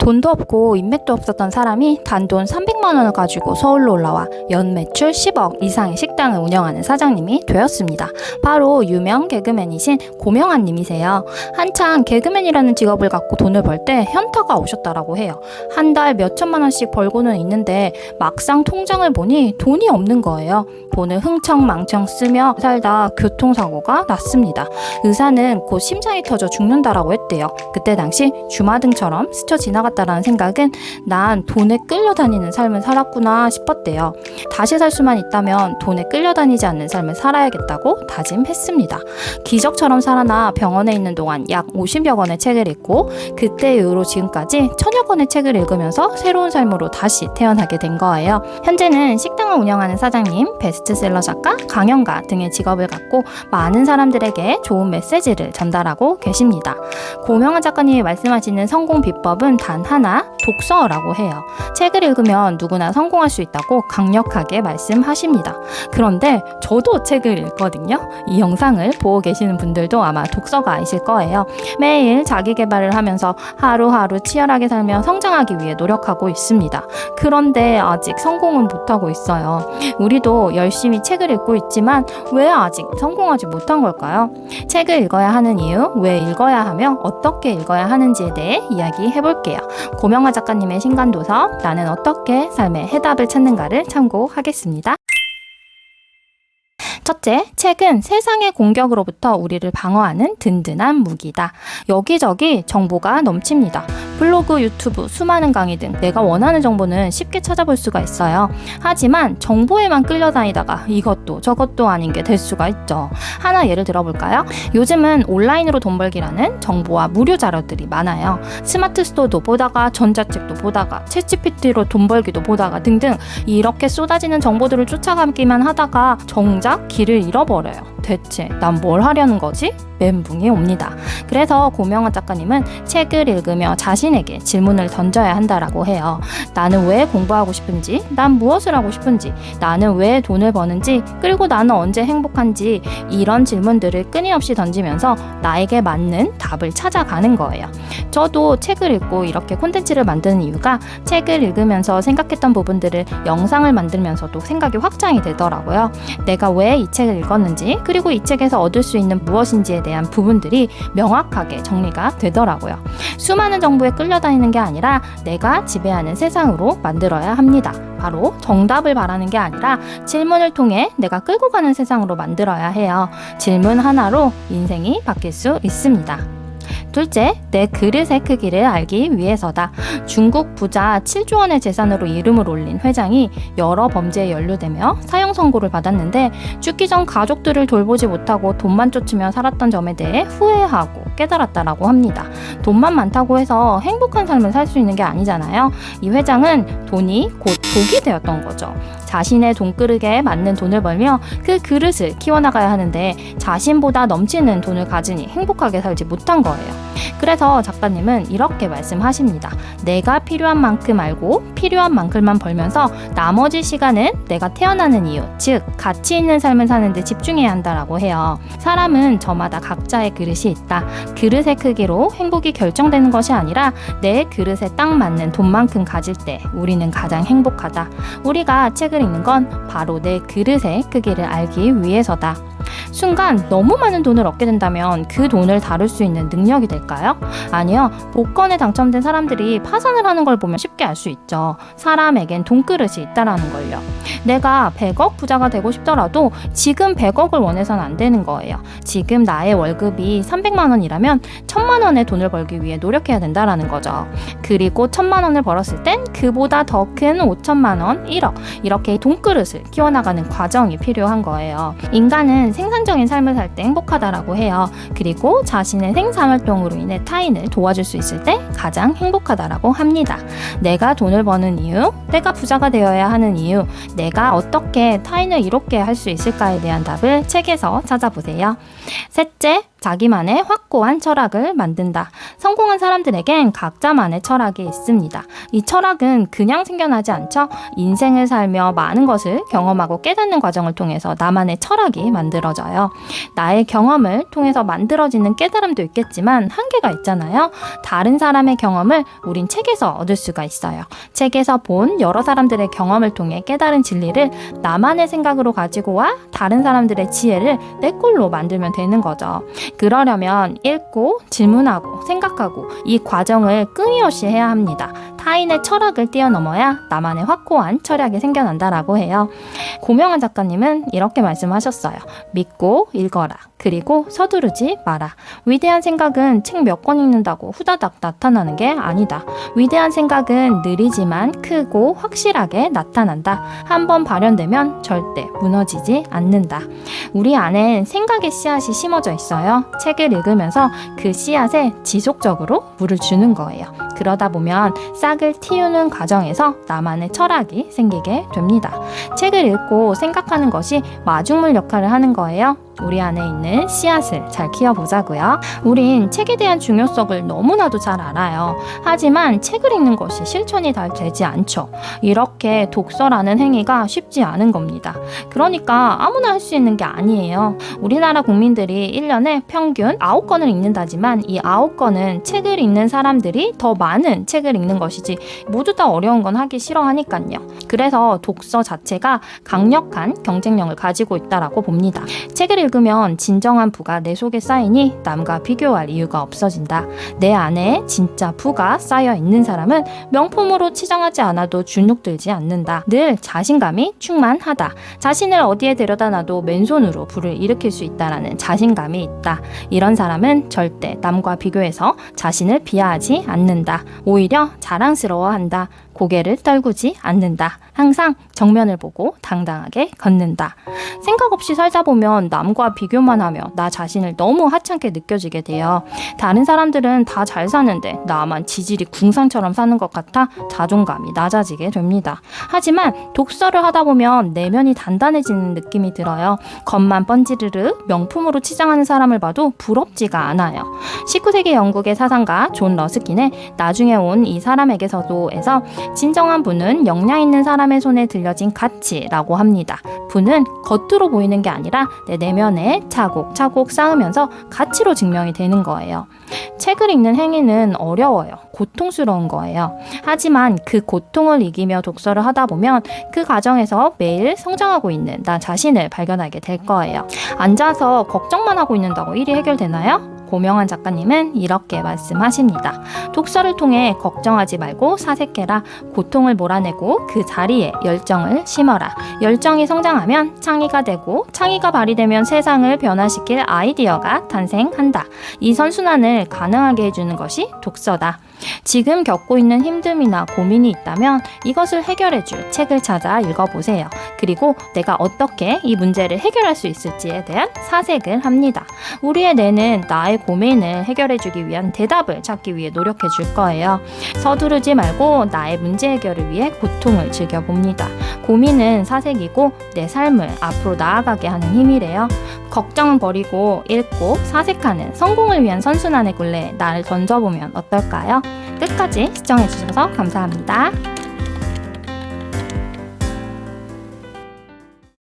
돈도 없고 인맥도 없었던 사람이 단돈 300만 원을 가지고 서울로 올라와 연매출 10억 이상의 식당을 운영하는 사장님이 되었습니다. 바로 유명 개그맨이신 고명환 님이세요. 한창 개그맨이라는 직업을 갖고 돈을 벌 때 현타가 오셨다라고 해요. 한 달 몇천만 원씩 벌고는 있는데 막상 통장을 보니 돈이 없는 거예요. 돈을 흥청망청 쓰며 살다 교통사고가 났습니다. 의사는 곧 심장이 터져 죽는다라고 했대요. 그때 당시 주마등처럼 스쳐 지나갔다라는 생각은 난 돈에 끌려다니는 삶을 살았구나 싶었대요. 다시 살 수만 있다면 돈에 끌려다니지 않는 삶을 살아야겠다고 다짐했습니다. 기적처럼 살아나 병원에 있는 동안 약 50여 권의 책을 읽고 그때 이후로 지금까지 1000여 권의 책을 읽으면서 새로운 삶으로 다시 태어나게 된 거예요. 현재는 식당을 운영하는 사장님, 베스트셀러 작가, 강연가 등의 직업을 갖고 많은 사람들에게 좋은 메시지를 전달하고 계십니다. 고명환 작가님이 말씀하시는 성공 비법은 단 하나, 독서라고 해요. 책을 읽으면 누구나 성공할 수 있다고 강력하게 말씀하십니다. 그런데 저도 책을 읽거든요. 이 영상을 보고 계시는 분들도 아마 독서가이실 거예요. 매일 자기 개발을 하면서 하루하루 치열하게 살며 성장하기 위해 노력하고 있습니다. 그런데 아직 성공은 못하고 있어요. 우리도 열심히 책을 읽고 있지만 왜 아직 성공하지 못한 걸까요? 책을 읽어야 하는 이유, 왜 읽어야 하며 어떻게 읽어야 하는지에 대해 이야기해 볼게요. 고명환 작가님의 신간도서 나는 어떻게 삶의 해답을 찾는가를 참고하겠습니다. 첫째, 책은 세상의 공격으로부터 우리를 방어하는 든든한 무기다. 여기저기 정보가 넘칩니다. 블로그, 유튜브, 수많은 강의 등 내가 원하는 정보는 쉽게 찾아볼 수가 있어요. 하지만 정보에만 끌려다니다가 이것도 저것도 아닌 게 될 수가 있죠. 하나 예를 들어볼까요? 요즘은 온라인으로 돈 벌기라는 정보와 무료 자료들이 많아요. 스마트 스토어도 보다가 전자책도 보다가 챗GPT로 돈 벌기도 보다가 등등 이렇게 쏟아지는 정보들을 쫓아가기만 하다가 정작 길을 잃어버려요. 대체 난 뭘 하려는 거지? 멘붕이 옵니다. 그래서 고명환 작가님은 책을 읽으며 자신에게 질문을 던져야 한다라고 해요. 나는 왜 공부하고 싶은지, 난 무엇을 하고 싶은지, 나는 왜 돈을 버는지, 그리고 나는 언제 행복한지 이런 질문들을 끊임없이 던지면서 나에게 맞는 답을 찾아가는 거예요. 저도 책을 읽고 이렇게 콘텐츠를 만드는 이유가 책을 읽으면서 생각했던 부분들을 영상을 만들면서도 생각이 확장이 되더라고요. 내가 왜 이 책을 읽었는지, 그리고 이 책에서 얻을 수 있는 무엇인지에 대한 부분들이 명확하게 정리가 되더라고요. 수많은 정보에 끌려다니는 게 아니라 내가 지배하는 세상으로 만들어야 합니다. 바로 정답을 바라는 게 아니라 질문을 통해 내가 끌고 가는 세상으로 만들어야 해요. 질문 하나로 인생이 바뀔 수 있습니다. 둘째, 내 그릇의 크기를 알기 위해서다. 중국 부자 7조 원의 재산으로 이름을 올린 회장이 여러 범죄에 연루되며 사형 선고를 받았는데 죽기 전 가족들을 돌보지 못하고 돈만 쫓으며 살았던 점에 대해 후회하고 깨달았다라고 합니다. 돈만 많다고 해서 행복한 삶을 살 수 있는 게 아니잖아요. 이 회장은 돈이 곧 독이 되었던 거죠. 자신의 돈그릇에 맞는 돈을 벌며 그 그릇을 키워나가야 하는데 자신보다 넘치는 돈을 가지니 행복하게 살지 못한 거예요. 그래서 작가님은 이렇게 말씀하십니다. 내가 필요한 만큼 알고 필요한 만큼만 벌면서 나머지 시간은 내가 태어나는 이유, 즉 가치 있는 삶을 사는 데 집중해야 한다라고 해요. 사람은 저마다 각자의 그릇이 있다. 그릇의 크기로 행복이 결정되는 것이 아니라 내 그릇에 딱 맞는 돈만큼 가질 때 우리는 가장 행복하다. 우리가 책을 읽는 건 바로 내 그릇의 크기를 알기 위해서다. 순간 너무 많은 돈을 얻게 된다면 그 돈을 다룰 수 있는 능력이 될까요? 아니요. 복권에 당첨된 사람들이 파산을 하는 걸 보면 쉽게 알 수 있죠. 사람에겐 돈그릇이 있다라는 걸요. 내가 100억 부자가 되고 싶더라도 지금 100억을 원해서는 안 되는 거예요. 지금 나의 월급이 300만 원이라면 1000만 원의 돈을 벌기 위해 노력해야 된다라는 거죠. 그리고 1000만 원을 벌었을 땐 그보다 더 큰 5천만 원, 1억 이렇게 돈그릇을 키워나가는 과정이 필요한 거예요. 인간은 생산적인 삶을 살 때 행복하다라고 해요. 그리고 자신의 생산활동으로 인해 타인을 도와줄 수 있을 때 가장 행복하다라고 합니다. 내가 돈을 버는 이유, 내가 부자가 되어야 하는 이유, 내가 어떻게 타인을 이롭게 할 수 있을까에 대한 답을 책에서 찾아보세요. 셋째, 자기만의 확고한 철학을 만든다. 성공한 사람들에겐 각자만의 철학이 있습니다. 이 철학은 그냥 생겨나지 않죠. 인생을 살며 많은 것을 경험하고 깨닫는 과정을 통해서 나만의 철학이 만들어져요. 나의 경험을 통해서 만들어지는 깨달음도 있겠지만 한계가 있잖아요. 다른 사람의 경험을 우린 책에서 얻을 수가 있어요. 책에서 본 여러 사람들의 경험을 통해 깨달은 진리를 나만의 생각으로 가지고 와 다른 사람들의 지혜를 내 꼴로 만들면 되는 거죠. 그러려면 읽고 질문하고 생각하고 이 과정을 끊임없이 해야 합니다. 타인의 철학을 뛰어넘어야 나만의 확고한 철학이 생겨난다라고 해요. 고명환 작가님은 이렇게 말씀하셨어요. 믿고 읽어라. 그리고 서두르지 마라. 위대한 생각은 책 몇 권 읽는다고 후다닥 나타나는 게 아니다. 위대한 생각은 느리지만 크고 확실하게 나타난다. 한번 발현되면 절대 무너지지 않는다. 우리 안엔 생각의 씨앗이 심어져 있어요. 책을 읽으면서 그 씨앗에 지속적으로 물을 주는 거예요. 그러다 보면 싹을 틔우는 과정에서 나만의 철학이 생기게 됩니다. 책을 읽고 생각하는 것이 마중물 역할을 하는 거예요. 우리 안에 있는 씨앗을 잘 키워보자고요. 우린 책에 대한 중요성을 너무나도 잘 알아요. 하지만 책을 읽는 것이 실천이 잘 되지 않죠. 이렇게 독서라는 행위가 쉽지 않은 겁니다. 그러니까 아무나 할 수 있는 게 아니에요. 우리나라 국민들이 1년에 평균 9권을 읽는다지만 이 9권은 책을 읽는 사람들이 더 많은 책을 읽는 것이지 모두 다 어려운 건 하기 싫어하니까요. 그래서 독서 자체가 강력한 경쟁력을 가지고 있다라고 봅니다. 책을 읽으면 진정한 부가 내 속에 쌓이니 남과 비교할 이유가 없어진다. 내 안에 진짜 부가 쌓여 있는 사람은 명품으로 치장하지 않아도 주눅들지 않는다. 늘 자신감이 충만하다. 자신을 어디에 데려다 놔도 맨손으로 부를 일으킬 수 있다라는 자신감이 있다. 이런 사람은 절대 남과 비교해서 자신을 비하하지 않는다. 오히려 자랑스러워한다. 고개를 떨구지 않는다. 항상 정면을 보고 당당하게 걷는다. 생각 없이 살다 보면 남과 비교만 하며 나 자신을 너무 하찮게 느껴지게 돼요. 다른 사람들은 다 잘 사는데 나만 지질이 궁상처럼 사는 것 같아 자존감이 낮아지게 됩니다. 하지만 독서를 하다 보면 내면이 단단해지는 느낌이 들어요. 겉만 번지르르 명품으로 치장하는 사람을 봐도 부럽지가 않아요. 19세기 영국의 사상가 존 러스킨의 나중에 온 이 사람에게서도에서 진정한 부는 역량 있는 사람의 손에 들려진 가치라고 합니다. 부는 겉으로 보이는 게 아니라 내 내면에 차곡차곡 쌓으면서 가치로 증명이 되는 거예요. 책을 읽는 행위는 어려워요. 고통스러운 거예요. 하지만 그 고통을 이기며 독서를 하다 보면 그 과정에서 매일 성장하고 있는 나 자신을 발견하게 될 거예요. 앉아서 걱정만 하고 있는다고 일이 해결되나요? 고명환 작가님은 이렇게 말씀하십니다. 독서를 통해 걱정하지 말고 사색해라. 고통을 몰아내고 그 자리에 열정을 심어라. 열정이 성장하면 창의가 되고 창의가 발휘되면 세상을 변화시킬 아이디어가 탄생한다. 이 선순환을 가능하게 해주는 것이 독서다. 지금 겪고 있는 힘듦이나 고민이 있다면 이것을 해결해줄 책을 찾아 읽어보세요. 그리고 내가 어떻게 이 문제를 해결할 수 있을지에 대한 사색을 합니다. 우리의 뇌는 나의 고민을 해결해주기 위한 대답을 찾기 위해 노력해줄 거예요. 서두르지 말고 나의 문제 해결을 위해 고통을 즐겨봅니다. 고민은 사색이고 내 삶을 앞으로 나아가게 하는 힘이래요. 걱정은 버리고 읽고 사색하는 성공을 위한 선순환의 굴레에 나를 던져보면 어떨까요? 끝까지 시청해주셔서 감사합니다.